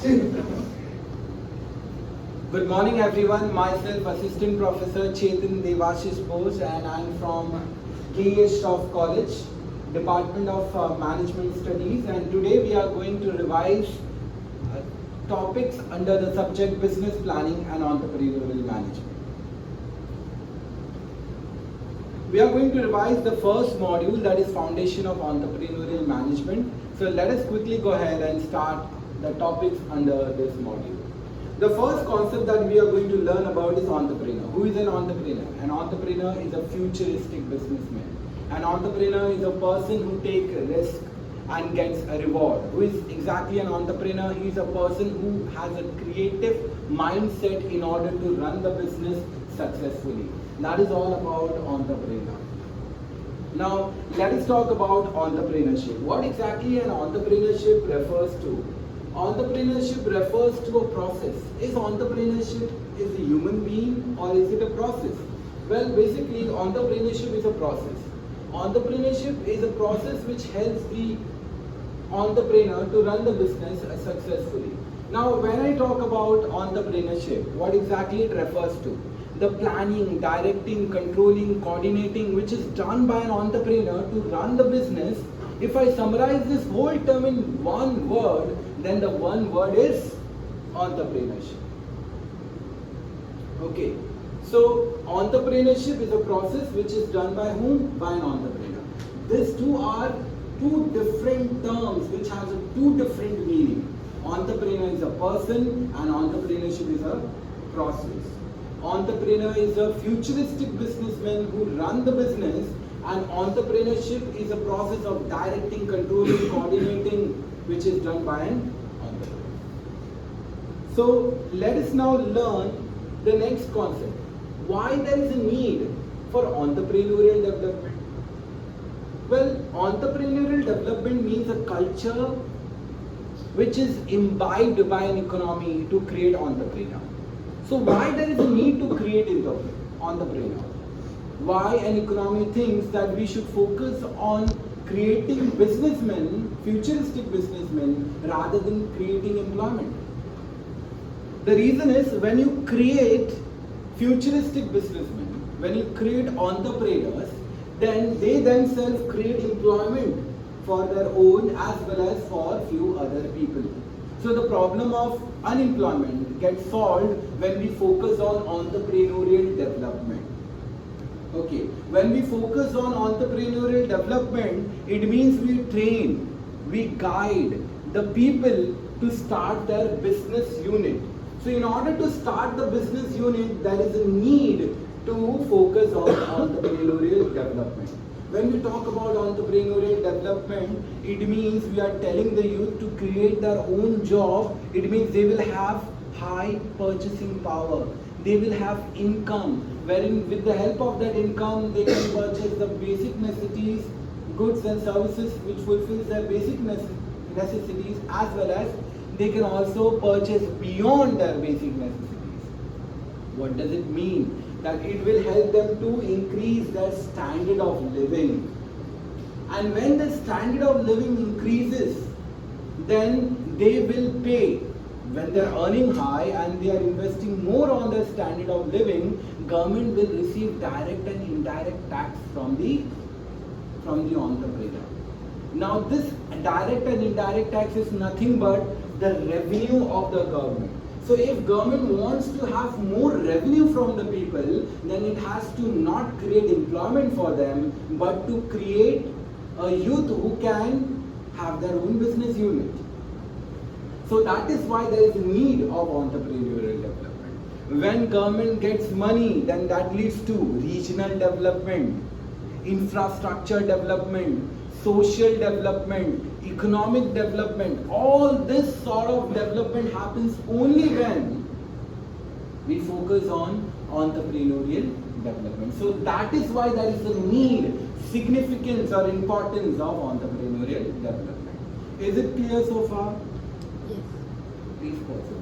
Good morning everyone, myself Assistant Professor Chetan Devashish Bose, and I'm from Shroff College, Department of Management Studies, and today we are going to revise topics under the subject Business Planning and Entrepreneurial Management. We are going to revise the first module, that is Foundation of Entrepreneurial Management. So let us quickly go ahead and start the topics under this module. The first concept that we are going to learn about is entrepreneur. Who is an entrepreneur? An entrepreneur is a futuristic businessman. An entrepreneur is a person who takes risk and gets a reward. Who is exactly an entrepreneur? He is a person who has a creative mindset in order to run the business successfully. That is all about entrepreneur. Now, let us talk about entrepreneurship. What exactly an entrepreneurship refers to? Entrepreneurship refers to a process. Is entrepreneurship a human being or is it a process? Well, basically, entrepreneurship is a process. Entrepreneurship is a process which helps the entrepreneur to run the business successfully. Now, when I talk about entrepreneurship, what exactly it refers to? The planning, directing, controlling, coordinating, which is done by an entrepreneur to run the business. If I summarize this whole term in one word, then the one word is entrepreneurship. Okay, so entrepreneurship is a process which is done by whom? By an entrepreneur. These two are two different terms which has two different meaning. Entrepreneur is a person and entrepreneurship is a process. Entrepreneur is a futuristic businessman who run the business, and entrepreneurship is a process of directing, controlling, coordinating, which is done by an entrepreneur. So let us now learn the next concept. Why there is a need for entrepreneurial development? Well, entrepreneurial development means a culture which is imbibed by an economy to create entrepreneur. So why there is a need to create entrepreneur? Why an economy thinks that we should focus on creating businessmen, futuristic businessmen, rather than creating employment? The reason is, when you create futuristic businessmen, when you create entrepreneurs, then they themselves create employment for their own as well as for few other people. So the problem of unemployment gets solved when we focus on entrepreneurial development. Okay, when we focus on entrepreneurial development, it means we train, we guide the people to start their business unit. So in order to start the business unit, there is a need to focus on entrepreneurial development. When we talk about entrepreneurial development, it means we are telling the youth to create their own job. It means they will have high purchasing power. They will have income, wherein with the help of that income, they can purchase the basic necessities, goods and services which fulfills their basic necessities, as well as they can also purchase beyond their basic necessities. What does it mean? That it will help them to increase their standard of living. And when the standard of living increases, then they will pay. When they are earning high and they are investing more on their standard of living, government will receive direct and indirect tax from the entrepreneur. Now this direct and indirect tax is nothing but the revenue of the government. So if government wants to have more revenue from the people, then it has to not create employment for them, but to create a youth who can have their own business unit. So that is why there is a need of entrepreneurial development. When government gets money, then that leads to regional development, infrastructure development, social development, economic development. All this sort of development happens only when we focus on entrepreneurial development. So that is why there is a need, significance or importance of entrepreneurial development. Is it clear so far? Yes. Please proceed.